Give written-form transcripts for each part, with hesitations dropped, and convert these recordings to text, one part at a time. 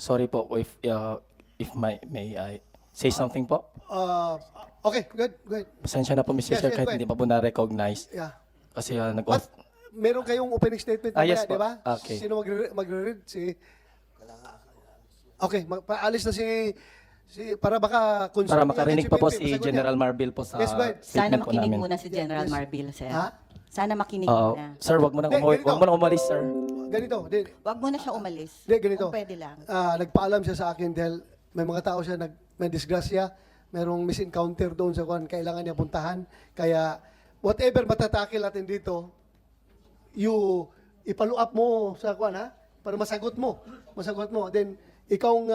Sorry po if may I say something po. Okay, good, good. Pasensya na po, Mr. Yes, Chair, yes, kahit go hindi pa po na-recognize. Yeah. Kasi But, meron kayong opening statement Yes mamaya, po. di ba? Okay. Sino magre-read? Okay, paalis na para baka para makarinig pa po PNP, si masagot niya. General Marbil po sa Yes, go ahead. Sana statement po makinig namin. muna si General Yes. Marbil, sir. Ha? Sana makinig Oo. muna. Sir, wag mo nang Hindi, ganito. wag mo nang umalis, sir. Ganito, Wag mo na siya umalis. ganito. Kung pwede lang. Nagpaalam siya sa akin dahil may mga tao siya may disgrasya, merong misencounter doon sa kwan, kailangan niya puntahan. Kaya whatever matatakil natin dito, i-follow up mo sa kwan, ha? Para masagot mo. Then ikaw ang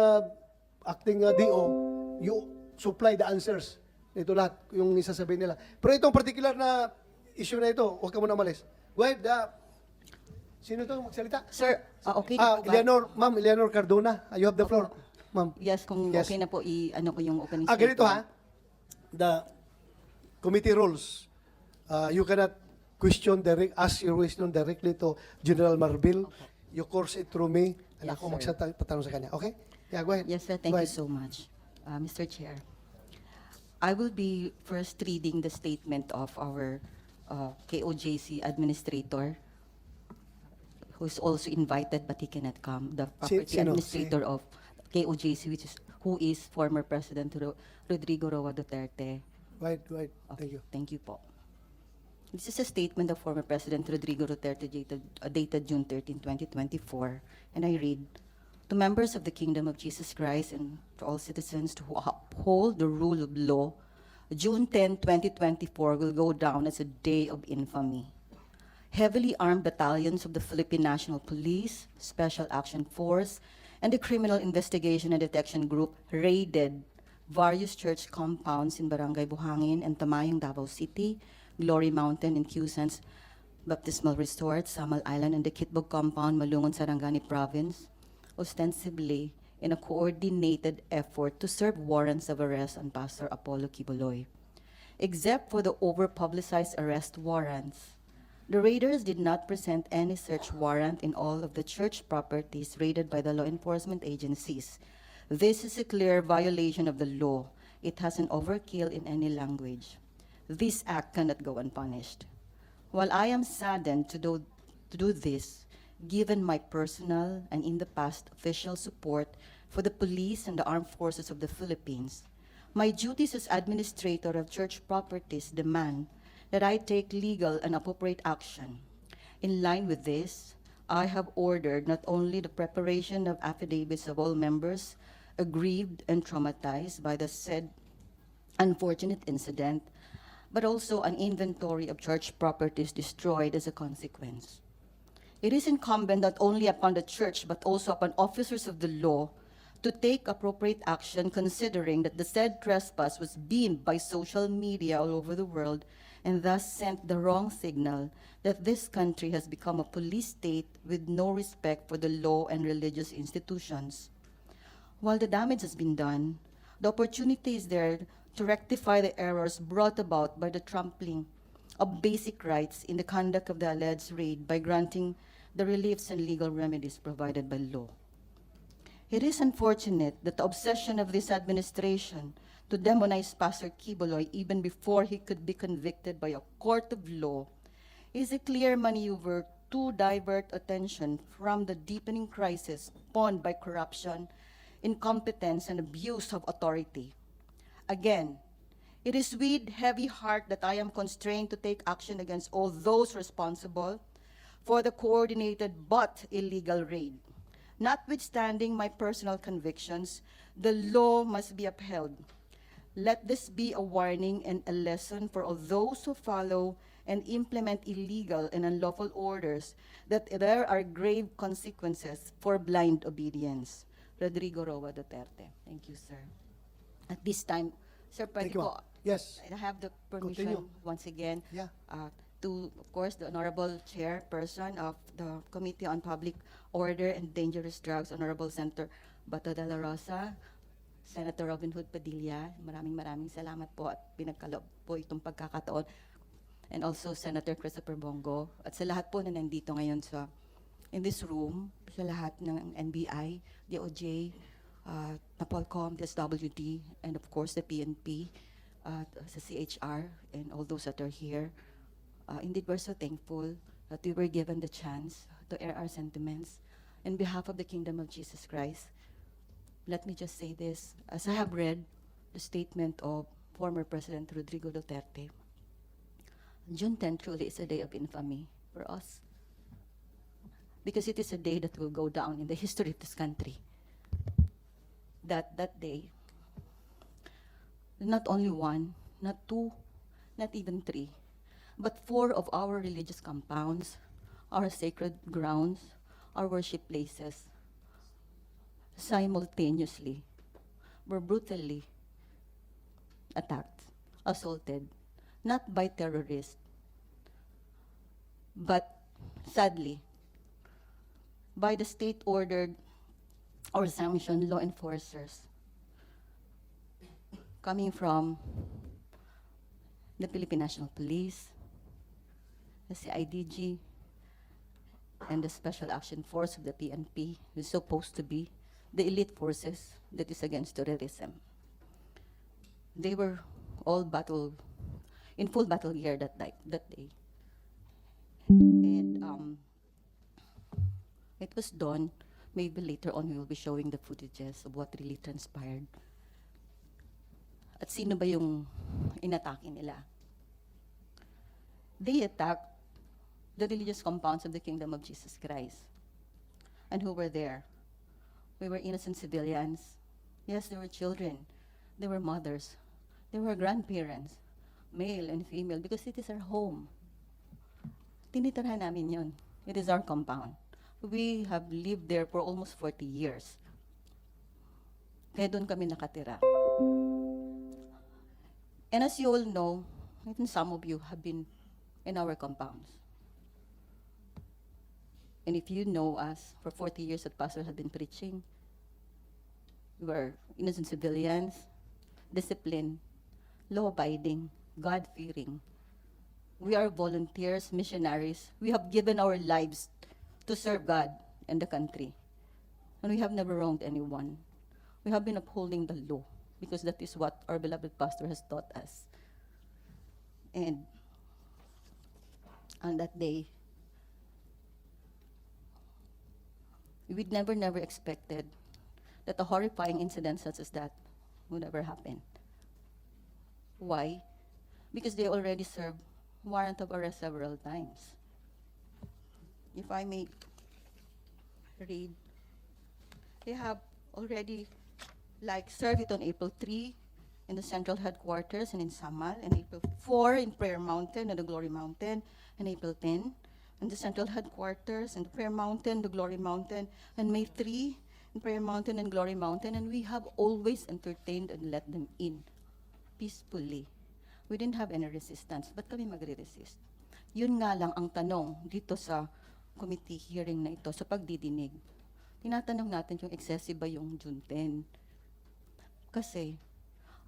acting DO, you supply the answers. Ito lahat yung isasabihin nila. Pero itong particular na issue na ito, huwag ka muna umalis. Go ahead. Sino ito magsalita? Sir, okay na po ba? Ma'am Eleanor Cardona, you have the floor. Ma'am. Yes, kung Yes. okay na po, ano ko yung opening Ganito ha. statement. The committee rules. You cannot ask your question directly to General Marbil. You course it through me. And Yes, ako sir. magtatanong sa kanya. Okay? Yeah, go ahead. Yes, sir. Thank Go you ahead. so much. Mr. Chair, I will be first reading the statement of our KOJC administrator, who's also invited but he cannot come. The property Sino? administrator of KOJC, who is former President Rodrigo Roa Duterte. Go ahead. Okay, Thank you. Thank you po. This is a statement of former President Rodrigo Duterte dated June 13, 2024, and I read, to members of the Kingdom of Jesus Christ and to all citizens who uphold the rule of law, June 10, 2024 will go down as a day of infamy. Heavily armed battalions of the Philippine National Police, Special Action Force, and the Criminal Investigation and Detection Group raided various church compounds in Barangay Buhangin and Tamayong, Davao City, Glory Mountain and Cusans Baptismal Resort, Samal Island, and the Kitbog Compound, Malungon, Sarangani Province, ostensibly in a coordinated effort to serve warrants of arrest on Pastor Apollo Kibuloy. Except for the over-publicized arrest warrants, the raiders did not present any search warrant in all of the church properties raided by the law enforcement agencies. This is a clear violation of the law. It has an overkill in any language. This act cannot go unpunished. While I am saddened to do this, given my personal and in the past official support for the police and the armed forces of the Philippines, my duties as administrator of church properties demand that I take legal and appropriate action. In line with this, I have ordered not only the preparation of affidavits of all members aggrieved and traumatized by the said unfortunate incident, but also an inventory of church properties destroyed as a consequence. It is incumbent not only upon the church but also upon officers of the law to take appropriate action, considering that the said trespass was beamed by social media all over the world and thus sent the wrong signal that this country has become a police state with no respect for the law and religious institutions. While the damage has been done, the opportunity is there to rectify the errors brought about by the trampling of basic rights in the conduct of the alleged raid by granting the reliefs and legal remedies provided by law. It is unfortunate that the obsession of this administration to demonize Pastor Kibuloy even before he could be convicted by a court of law is a clear maneuver to divert attention from the deepening crisis spawned by corruption, incompetence, and abuse of authority. Again, it is with heavy heart that I am constrained to take action against all those responsible for the coordinated but illegal raid. Notwithstanding my personal convictions, the law must be upheld. Let this be a warning and a lesson for all those who follow and implement illegal and unlawful orders, that there are grave consequences for blind obedience. Rodrigo Roa Duterte. Thank you, sir. At this time, sir, pwede Thank you, po, ma'am. Yes. I have the permission Continue. once again Yeah. to, of course, the Honorable Chairperson of the Committee on Public Order and Dangerous Drugs, Honorable Senator Bato de la Rosa, Senator Robin Hood Padilla, maraming salamat po at pinagkaloob po itong pagkakataon. And also Senator Christopher Bongo, at sa lahat po na nandito ngayon sa in this room, sa lahat ng NBI, DOJ, NAPOLCOM, DSWD, and of course the PNP, sa CHR, and all those that are here. Indeed, we're so thankful that we were given the chance to air our sentiments. On behalf of the Kingdom of Jesus Christ, let me just say this. As I have read the statement of former President Rodrigo Duterte, June 10 truly is a day of infamy for us, because it is a day that will go down in the history of this country. That day, not only one, not two, not even three, but 4 of our religious compounds, our sacred grounds, our worship places, simultaneously were brutally attacked, assaulted, not by terrorists, but sadly, by the state-ordered or sanctioned law enforcers coming from the Philippine National Police, the CIDG, and the Special Action Force of the PNP, is supposed to be the elite forces that is against terrorism. They were all in full battle gear that day. And it was done. Maybe later on we will be showing the footages of what really transpired. At sino ba yung inatake nila? They attacked the religious compounds of the Kingdom of Jesus Christ. And who were there? We were innocent civilians. Yes, there were children. There were mothers. There were grandparents, male and female, because it is our home. Tinitirhan namin yun. It is our compound. We have lived there for almost 40 years. Kaya doon kami nakatira. And as you all know, even some of you have been in our compounds. And if you know us, for 40 years that Pastor has been preaching, we were innocent civilians, disciplined, law-abiding, God-fearing. We are volunteers, missionaries. We have given our lives to serve God and the country. And we have never wronged anyone. We have been upholding the law, because that is what our beloved pastor has taught us. And on that day, we'd never expected that a horrifying incident such as that would ever happen. Why? Because they already served warrant of arrest several times. If I may read, they have already served it on April 3 in the central headquarters and in Samal, and April 4 in Prayer Mountain and the Glory Mountain, and April 10 in the central headquarters and the Prayer Mountain, the Glory Mountain, and May 3 in Prayer Mountain and Glory Mountain, and we have always entertained and let them in peacefully. We didn't have any resistance, but kami magre-resist. Yun nga lang ang tanong dito sa committee hearing na ito, sa pagdidinig. Tinatanong natin yung excessive ba yung June 10. Kasi,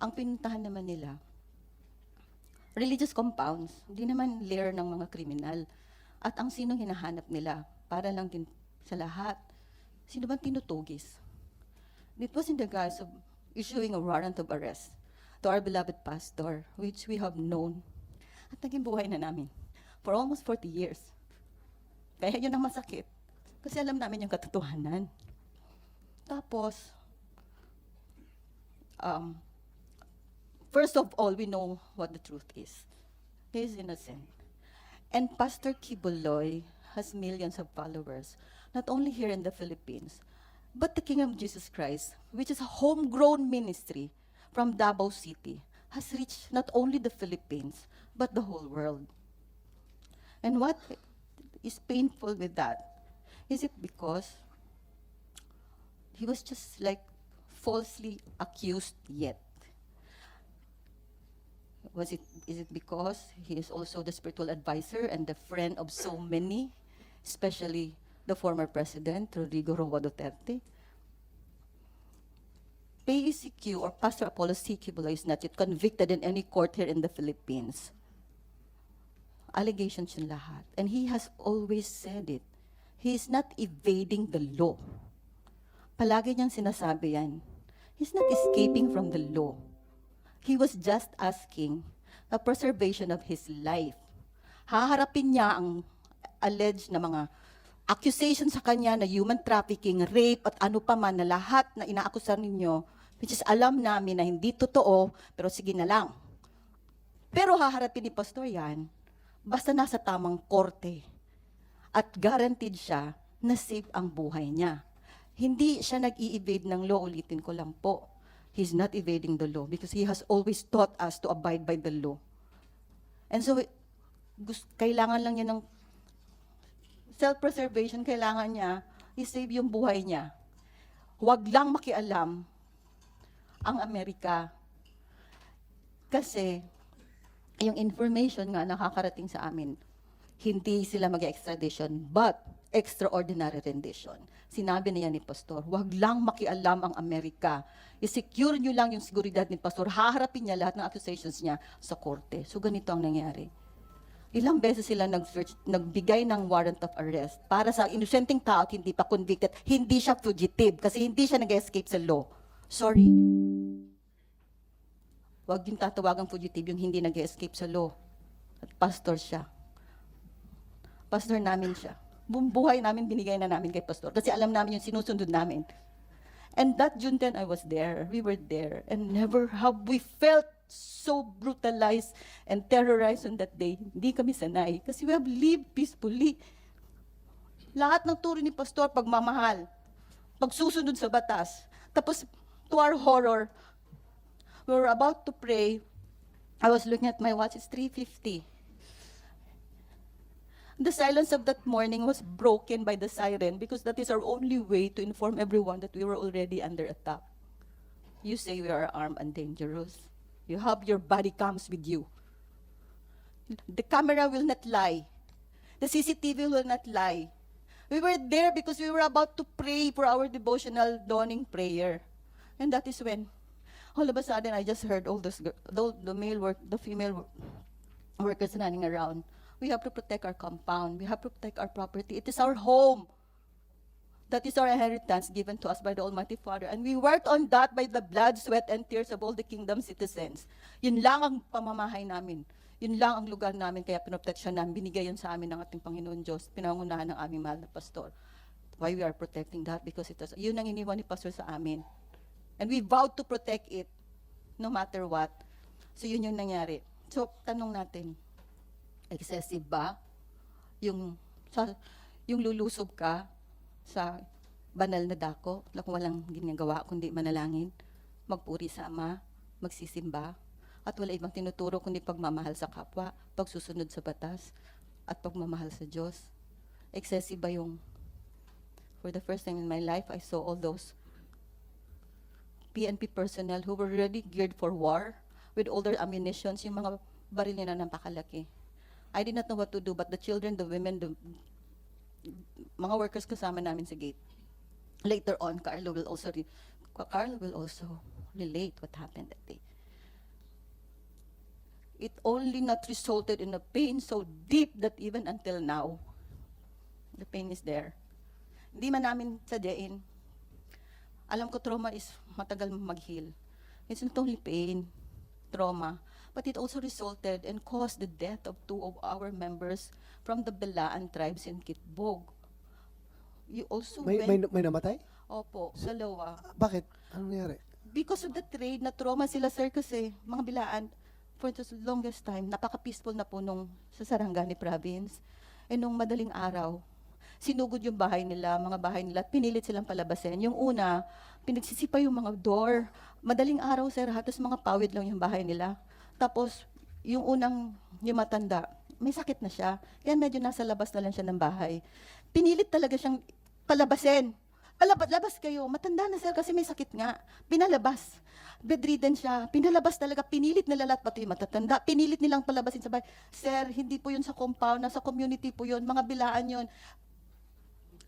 ang pinuntahan naman nila, religious compounds, hindi naman lair ng mga kriminal. At ang sinong hinahanap nila, para lang din sa lahat, sino bang tinutugis? It was in the guise of issuing a warrant of arrest to our beloved pastor, which we have known at naging buhay na namin for almost 40 years. Kaya yun ang masakit, kasi alam namin yung katotohanan. Tapos, first of all, we know what the truth is. He is innocent. And Pastor Kibuloy has millions of followers, not only here in the Philippines, but the Kingdom of Jesus Christ, which is a homegrown ministry from Davao City, has reached not only the Philippines, but the whole world. And what is painful with that, is it because he was just falsely accused yet? Is it because he is also the spiritual advisor and the friend of so many, especially the former President, Rodrigo Roa Duterte? PACQ, or Pastor Apollos C. Kibuloy, is not yet convicted in any court here in the Philippines. Allegations yun lahat. And he has always said it. He's not evading the law. Palagi niyang sinasabi yan. He's not escaping from the law. He was just asking the preservation of his life. Haharapin niya ang alleged na mga accusation sa kanya na human trafficking, rape, at ano pa man na lahat na inaakusan ninyo, which is alam namin na hindi totoo, pero sige na lang. Pero haharapin ni Pastor yan, basta nasa tamang korte. At guaranteed siya na safe ang buhay niya. Hindi siya nag-i-evade ng law, ulitin ko lang po. He's not evading the law because he has always taught us to abide by the law. And so, kailangan lang niya ng self-preservation, kailangan niya i-save yung buhay niya. Huwag lang makialam ang Amerika. Kasi, yung information nga nakakarating sa amin, hindi sila mag-extradition, but extraordinary rendition. Sinabi niya ni Pastor, huwag lang makialam ang Amerika. I-secure nyo lang yung seguridad ni Pastor. Haharapin niya lahat ng accusations niya sa korte. So ganito ang nangyari. Ilang beses sila nagbigay ng warrant of arrest para sa inosenteng tao at hindi pa convicted. Hindi siya fugitive kasi hindi siya nag-escape sa law. Sorry. Huwag yung tatawagang fugitive yung hindi nag-escape sa law. At pastor siya. Pastor namin siya. Buong buhay namin binigay na namin kay Pastor kasi alam namin yung sinusunod namin. And that June 10, I was there. We were there. And never have we felt so brutalized and terrorized on that day. Hindi kami sanay kasi we have lived peacefully. Lahat ng turo ni Pastor, pagmamahal, pagsusunod sa batas. Tapos, to our horror, we were about to pray. I was looking at my watch, it's 3:50. The silence of that morning was broken by the siren because that is our only way to inform everyone that we were already under attack. You say we are armed and dangerous. You have your body cams with you. The camera will not lie. The CCTV will not lie. We were there because we were about to pray for our devotional dawning prayer. And that is when, all of a sudden, I just heard all those, the female workers running around. We have to protect our compound. We have to protect our property. It is our home. That is our inheritance given to us by the Almighty Father. And we worked on that by the blood, sweat, and tears of all the kingdom citizens. Yun lang ang pamamahay namin. Yun lang ang lugar namin, kaya pinoproteksyon namin. Binigay yun sa amin ng ating Panginoon Diyos. Pinangunahan ng aming mahal na pastor. Why we are protecting that? Because it was, yun ang iniwan ni pastor sa amin. And we vowed to protect it, no matter what. So yun yung nangyari. So, tanong natin, excessive ba yung lulusob ka sa banal na dako na kung walang ginagawa kundi manalangin, magpuri sa Ama, magsisimba, at wala ibang tinuturo kundi pagmamahal sa kapwa, pagsusunod sa batas, at pagmamahal sa Diyos? Excessive ba yung, for the first time in my life, I saw all those PNP personnel who were ready geared for war with all their ammunitions, yung mga baril nila na napakalaki. I did not know what to do, but the children, the women, the mga workers kasama namin sa gate. Later on, Carlo will also relate what happened that day. It only not resulted in a pain so deep that even until now, the pain is there. Hindi man namin sadyain. Alam ko trauma is matagal mag-heal. It's not only pain, trauma, but it also resulted and caused the death of 2 of our members from the Belaan tribes in Kitbog. You also May namatay? Opo, dalawa. Bakit? Anong nangyari? Because of the trade, na trauma sila, sir, kasi mga Belaan, for the longest time, napaka-peaceful na po nung sa Sarangani province. E nung madaling araw, sinugod yung bahay nila, mga bahay nila, at pinilit silang palabasin. Yung una, pinagsisipa yung mga door. Madaling araw, sir, halos mga pawid lang yung bahay nila. Tapos, yung yung matanda, may sakit na siya. Kaya medyo nasa labas na lang siya ng bahay. Pinilit talaga siyang palabasin. Labas kayo. Matanda na, sir, kasi may sakit nga. Pinalabas. Bedridden siya. Pinalabas talaga. Pinilit nila lahat, pati yung matatanda. Pinilit nilang palabasin sa bahay. Sir, hindi po yun sa compound. Nasa community po yun. Mga Bilaan yun.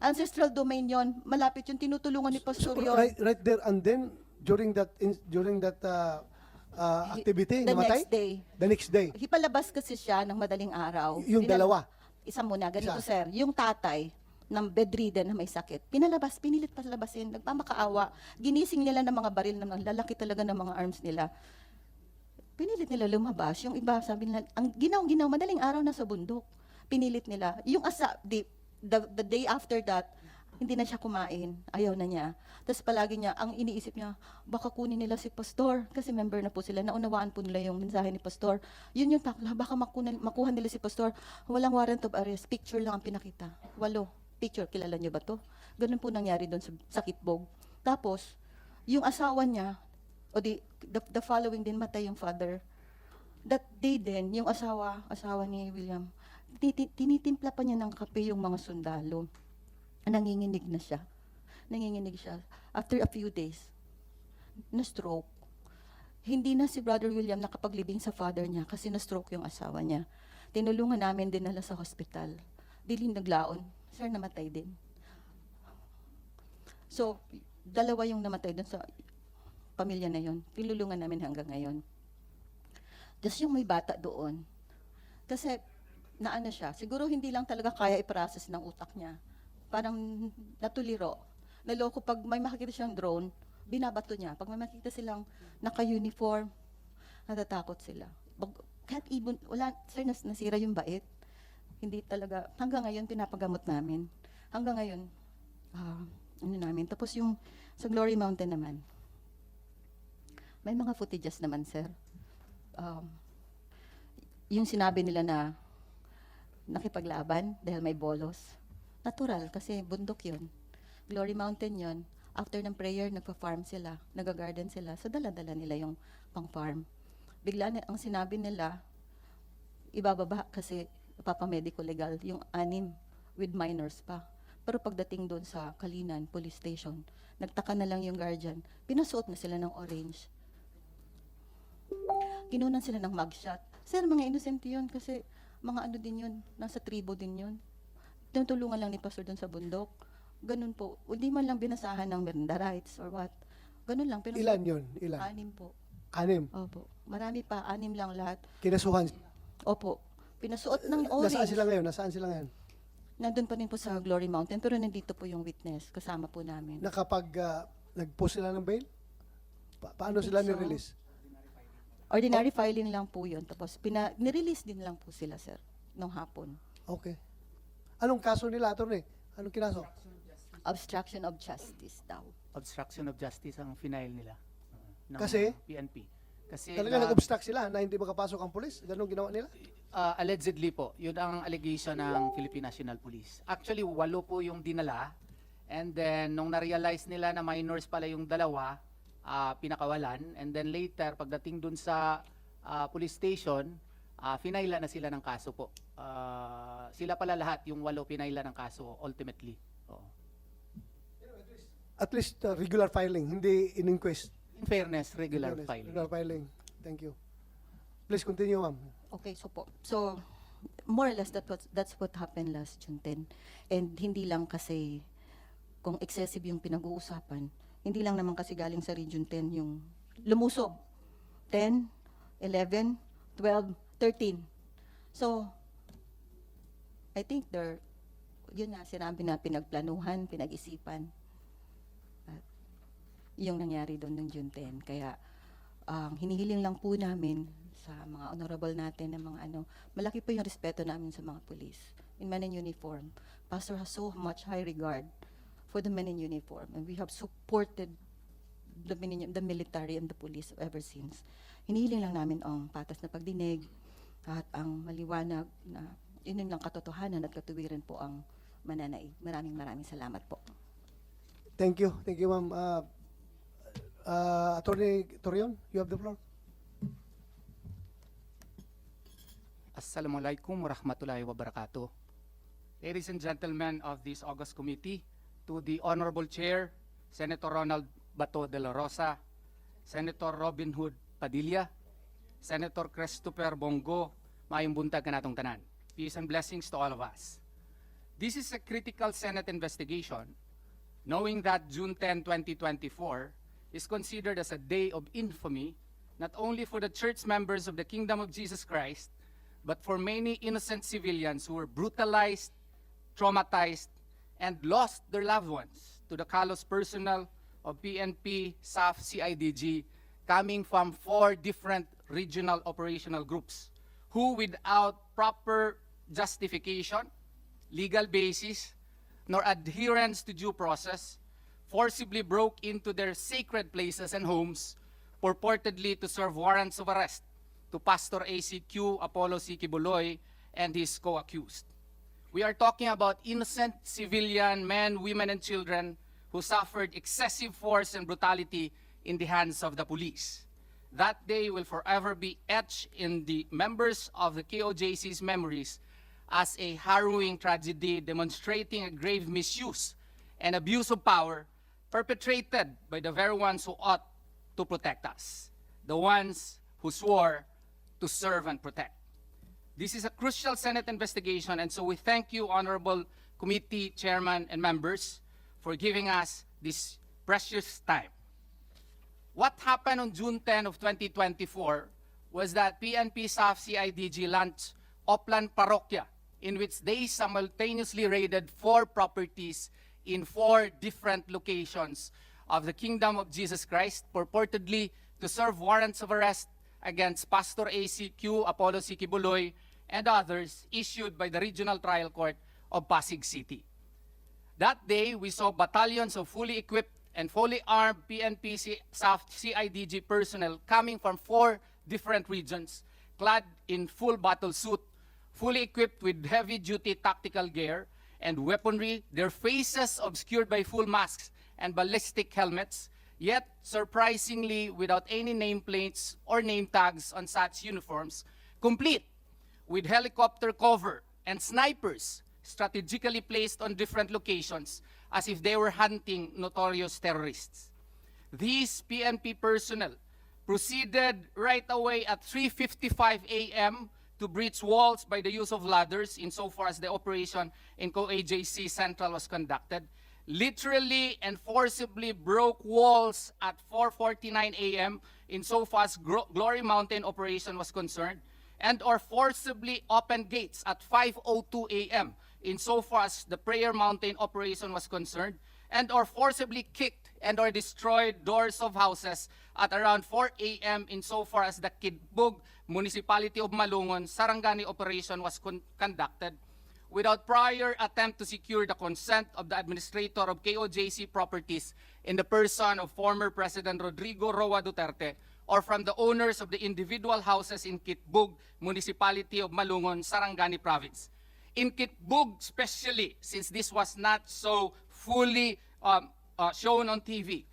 Ancestral domain yun. Malapit yun. Tinutulungan ni Pastor yun. Right there and then, during that activity, namatay? The next day. Hipalabas kasi siya ng madaling araw. Yung dalawa? Isa muna, ganito Isa. sir. Yung tatay, ng bedridden na may sakit. Pinalabas, pinilit palabasin, nagpamakaawa. Ginising nila ng mga baril na lalaki talaga ng mga arms nila. Pinilit nila lumabas. Yung iba, sabi nila, ang ginaw, madaling araw na sa bundok. Pinilit nila. Yung the day after that, hindi na siya kumain. Ayaw na niya. Tapos palagi niya, ang iniisip niya, baka kunin nila si Pastor. Kasi member na po sila. Naunawaan po nila yung mensahe ni Pastor. Yun yung takla, baka makuha nila si Pastor. Walang warrant of arrest. Picture lang ang pinakita. 8. Picture, kilala niyo ba to? Ganun po nangyari doon sa Kitbog. Tapos, yung asawa niya, the following din, matay yung father. That day din, yung asawa ni William, tinitimpla pa niya ng kape yung mga sundalo. Nanginginig na siya. Nanginginig siya. After a few days, na-stroke. Hindi na si Brother William nakapaglibing sa father niya kasi na-stroke yung asawa niya. Tinulungan namin dinala sa hospital. Dilim naglaon. Sir, namatay din. So, 2 yung namatay dun sa pamilya na yon. Tinulungan namin hanggang ngayon. Just yung may bata doon. Kasi, naano siya, siguro hindi lang talaga kaya i-process ng utak niya. Parang natuliro. Naloko pag may makikita siyang drone, binabato niya. Pag may makikita silang naka-uniform, natatakot sila. Kahit even, wala, sir, nasira yung bait. Hindi talaga, hanggang ngayon pinapagamot namin. Hanggang ngayon, ano namin. Tapos yung sa Glory Mountain naman, may mga footages naman, sir. Yung sinabi nila na nakipaglaban dahil may bolos. Natural, kasi bundok yun. Glory Mountain yun. After ng prayer, nagpa-farm sila, nag-garden sila. So, dala-dala nila yung pang-farm. Bigla na, ang sinabi nila, ibababa kasi papamedico legal, yung 6 with minors pa. Pero pagdating doon sa Kalinan Police Station, nagtaka na lang yung guardian, pinasuot na sila ng orange. Kinunan sila ng mugshot. Sir, mga innocent yun kasi mga ano din yun, nasa tribo din yun. Tinutulungan lang ni Pastor doon sa bundok. Ganun po. Hindi man lang binasahan ng Miranda rights or what. Ganun lang. Pero Ilan yun? Ilan? 6 po. 6. Opo. Marami pa. 6 lang lahat. Kinasuhan. Opo. Pinasuot ng orange. Nasaan sila ngayon? Nasaan sila ngayon? Nandun pa rin po sa Glory Mountain, pero nandito po yung witness, kasama po namin. Nakapag nag-post sila ng bail? Paano sila So, nirelease? Ordinary filing lang po yun. Tapos nirelease din lang po sila, sir, nung hapon. Okay. Anong kaso nila, attorney? Anong kinaso? Obstruction of justice daw. Obstruction of justice ang final nila. Ng Kasi? PNP. Kasi Talaga nag-obstruct sila na hindi makapasok ang pulis? Ganun ginawa nila? allegedly po, yun ang allegation ng Philippine National Police. Actually, 8 po yung dinala. And then, nung na-realize nila na minors pala yung 2, pinakawalan. And then later, pagdating dun sa police station, pinaila na sila ng kaso po. Sila pala lahat, yung 8 pinaila ng kaso ultimately. Oo. At least regular filing, hindi in-inquest. In fairness, regular filing. Regular filing. Thank you. Please continue, ma'am. Okay, so more or less that's what happened last June 10. And hindi lang kasi kung excessive yung pinag-uusapan, hindi lang naman kasi galing sa Region 10 yung lumusob. 10, 11, 12, 13. So, I think yun na, sinabi na pinagplanuhan, pinag-isipan. At yung nangyari doon ng June 10. Kaya, hinihiling lang po namin sa mga honorable natin ng mga malaki po yung respeto namin sa mga police in men in uniform. Pastor has so much high regard for the men in uniform, and we have supported the military and the police ever since. Hinihiling lang namin ang patas na pagdinig at ang maliwanag na yun lang katotohanan at katuwiran po ang mananaig. Maraming salamat po. Thank you. Thank you, ma'am. Attorney Torion, you have the floor. Assalamualaikum warahmatullahi wabarakatuh. Ladies and gentlemen of this August Committee, to the Honorable Chair, Senator Ronald Bato de la Rosa, Senator Robin Hood Padilla, Senator Christopher Bongo, maayong buntag kanatong tanan. Peace and blessings to all of us. This is a critical Senate investigation, knowing that June 10, 2024 is considered as a day of infamy, not only for the church members of the Kingdom of Jesus Christ, but for many innocent civilians who were brutalized, traumatized, and lost their loved ones to the callous personnel of PNP, SAF, CIDG, coming from 4 different regional operational groups, who without proper justification, legal basis, nor adherence to due process, forcibly broke into their sacred places and homes, purportedly to serve warrants of arrest to Pastor ACQ Apollo C. Kibuloy and his co-accused. We are talking about innocent civilian men, women, and children who suffered excessive force and brutality in the hands of the police. That day will forever be etched in the members of the KOJC's memories as a harrowing tragedy demonstrating a grave misuse and abuse of power perpetrated by the very ones who ought to protect us, the ones who swore to serve and protect. This is a crucial Senate investigation, and so we thank you, Honorable Committee Chairman and members, for giving us this precious time. What happened on June 10 of 2024 was that PNP SAF CIDG launched Oplan Parokya, in which they simultaneously raided 4 properties in 4 different locations of the Kingdom of Jesus Christ, purportedly to serve warrants of arrest against Pastor ACQ Apollo C. Kibuloy and others issued by the Regional Trial Court of Pasig City. That day, we saw battalions of fully equipped and fully armed PNP SAF CIDG personnel coming from 4 different regions, clad in full battle suit, fully equipped with heavy-duty tactical gear and weaponry, their faces obscured by full masks and ballistic helmets, yet surprisingly without any nameplates or name tags on such uniforms, complete with helicopter cover and snipers strategically placed on different locations as if they were hunting notorious terrorists. These PNP personnel proceeded right away at 3:55 a.m. to breach walls by the use of ladders insofar as the operation in COAJC Central was conducted, literally and forcibly broke walls at 4:49 a.m. insofar as Glory Mountain operation was concerned, and or forcibly opened gates at 5:02 a.m. insofar as the Prayer Mountain operation was concerned, and or forcibly kicked and or destroyed doors of houses at around 4 a.m. insofar as the Kidbug Municipality of Malungon Sarangani operation was conducted, without prior attempt to secure the consent of the administrator of KOJC properties in the person of former President Rodrigo Roa Duterte, or from the owners of the individual houses in Kitbug Municipality of Malungon, Sarangani Province. In Kitbug especially, since this was not so fully shown on TV,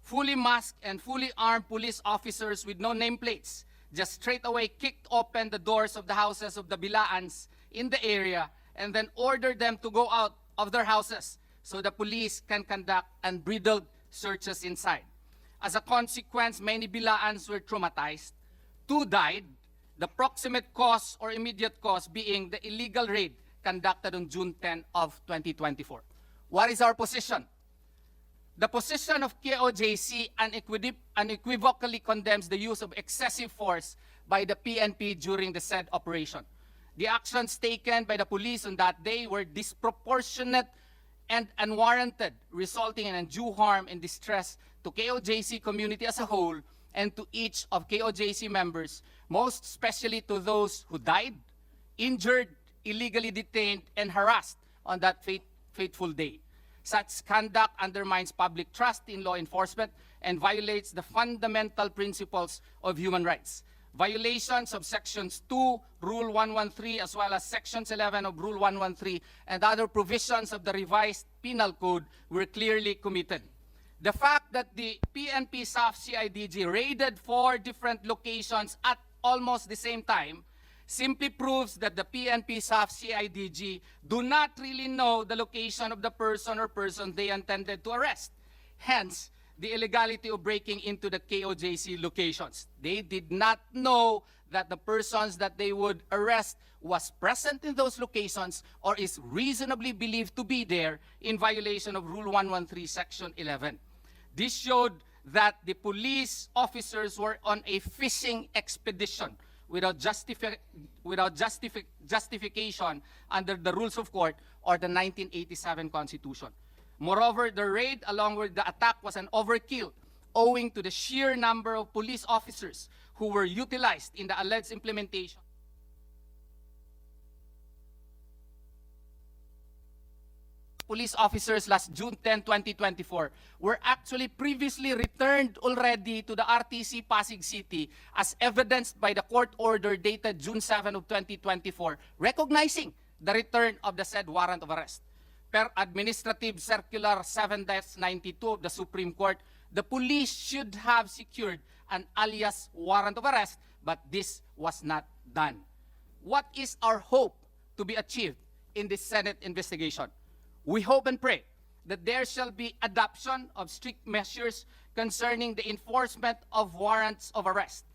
fully masked and fully armed police officers with no nameplates just straight away kicked open the doors of the houses of the Bilaans in the area and then ordered them to go out of their houses so the police can conduct unbridled searches inside. As a consequence, many Bilaans were traumatized. 2 died, the proximate cause or immediate cause being the illegal raid conducted on June 10 of 2024. What is our position? The position of KOJC unequivocally condemns the use of excessive force by the PNP during the said operation. The actions taken by the police on that day were disproportionate and unwarranted, resulting in undue harm and distress to KOJC community as a whole and to each of KOJC members, most especially to those who died, injured, illegally detained, and harassed on that fateful day. Such conduct undermines public trust in law enforcement and violates the fundamental principles of human rights. Violations of Sections 2, Rule 113, as well as Sections 11 of Rule 113 and other provisions of the revised penal code were clearly committed. The fact that the PNP SAF CIDG raided 4 different locations at almost the same time simply proves that the PNP SAF CIDG do not really know the location of the person or persons they intended to arrest. Hence, the illegality of breaking into the KOJC locations. They did not know that the persons that they would arrest was present in those locations or is reasonably believed to be there in violation of Rule 113, Section 11. This showed that the police officers were on a fishing expedition without justification under the rules of court or the 1987 Constitution. Moreover, the raid along with the attack was an overkill owing to the sheer number of police officers who were utilized in the alleged implementation. Police officers last June 10, 2024 were actually previously returned already to the RTC Pasig City as evidenced by the court order dated June 7 of 2024 recognizing the return of the said warrant of arrest. Per Administrative Circular 7-92 of the Supreme Court, the police should have secured an alias warrant of arrest, but this was not done. What is our hope to be achieved in this Senate investigation? We hope and pray that there shall be adoption of strict measures concerning the enforcement of warrants of arrest.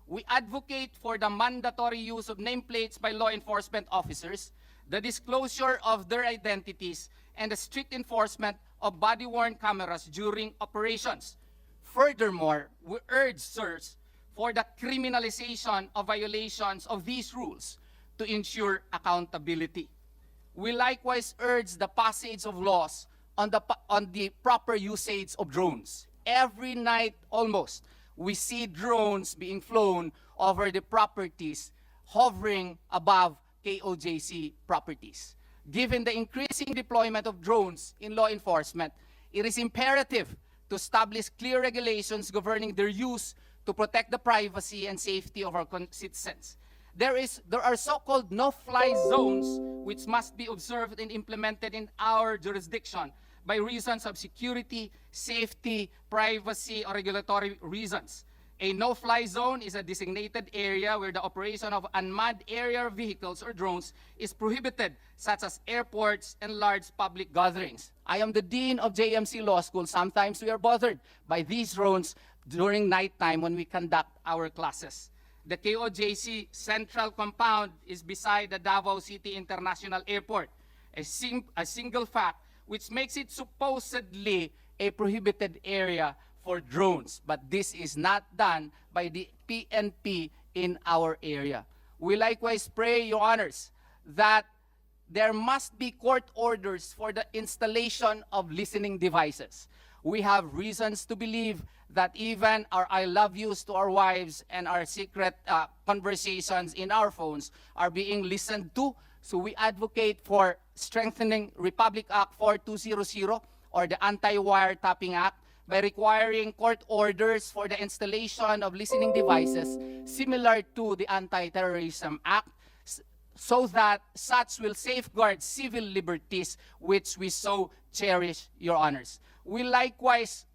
We advocate for the mandatory use of nameplates by law enforcement officers, the disclosure of their identities, and the strict enforcement of body-worn cameras during operations. Furthermore, we urge, sirs, for the criminalization of violations of these rules to ensure accountability. We likewise urge the passage of laws on the proper usage of drones. Every night, almost, we see drones being flown over the properties hovering above KOJC properties. Given the increasing deployment of drones in law enforcement, it is imperative to establish clear regulations governing their use to protect the privacy and safety of our citizens. There are so-called no-fly zones which must be observed and implemented in our jurisdiction by reasons of security, safety, privacy, or regulatory reasons. A no-fly zone is a designated area where the operation of unmanned aerial vehicles or drones is prohibited, such as airports and large public gatherings. I am the dean of JMC Law School. Sometimes we are bothered by these drones during nighttime when we conduct our classes. The KOJC Central Compound is beside the Davao City International Airport, a single fact which makes it supposedly a prohibited area for drones, but this is not done by the PNP in our area. We likewise pray, Your Honors, that there must be court orders for the installation of listening devices. We have reasons to believe that even our I love yous to our wives and our secret conversations in our phones are being listened to. So we advocate for strengthening Republic Act 4200 or the Anti-Wiretapping Act by requiring court orders for the installation of listening devices similar to the Anti-Terrorism Act, so that such will safeguard civil liberties which we so cherish, Your Honors. We likewise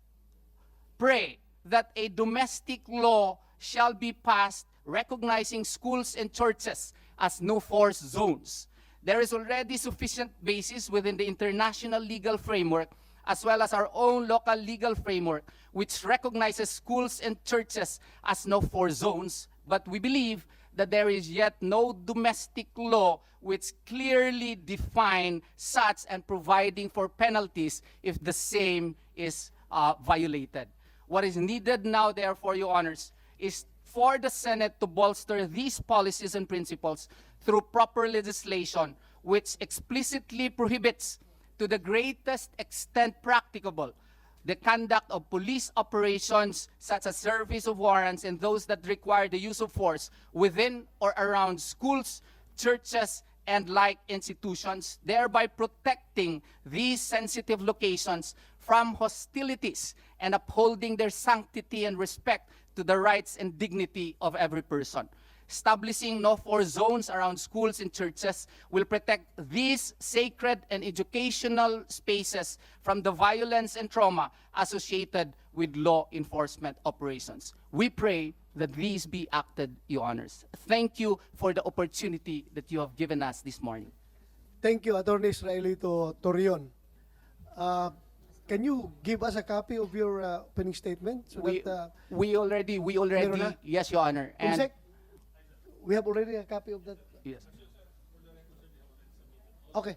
pray that a domestic law shall be passed recognizing schools and churches as no-force zones. There is already sufficient basis within the international legal framework as well as our own local legal framework which recognizes schools and churches as no-force zones, but we believe that there is yet no domestic law which clearly define such and providing for penalties if the same is violated. What is needed now, therefore, Your Honors, is for the Senate to bolster these policies and principles through proper legislation which explicitly prohibits, to the greatest extent practicable, the conduct of police operations such as service of warrants and those that require the use of force within or around schools, churches, and like institutions, thereby protecting these sensitive locations from hostilities and upholding their sanctity and respect to the rights and dignity of every person. Establishing no-force zones around schools and churches will protect these sacred and educational spaces from the violence and trauma associated with law enforcement operations. We pray that these be acted, Your Honors. Thank you for the opportunity that you have given us this morning. Thank you, Attorney Israelito Torion. Can you give us a copy of your opening statement? So We already, Meron na? yes, Your Honor. Kumsek, we have already a copy of that. Yes. Okay.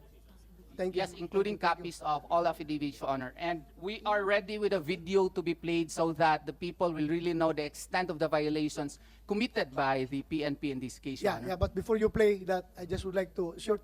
Thank you. Yes, including Thank you. copies of all affidavits, Your Honor. And we are ready with a video to be played so that the people will really know the extent of the violations committed by the PNP in this case, Your Yeah, Honor. yeah, but before you play that, I just would like to, short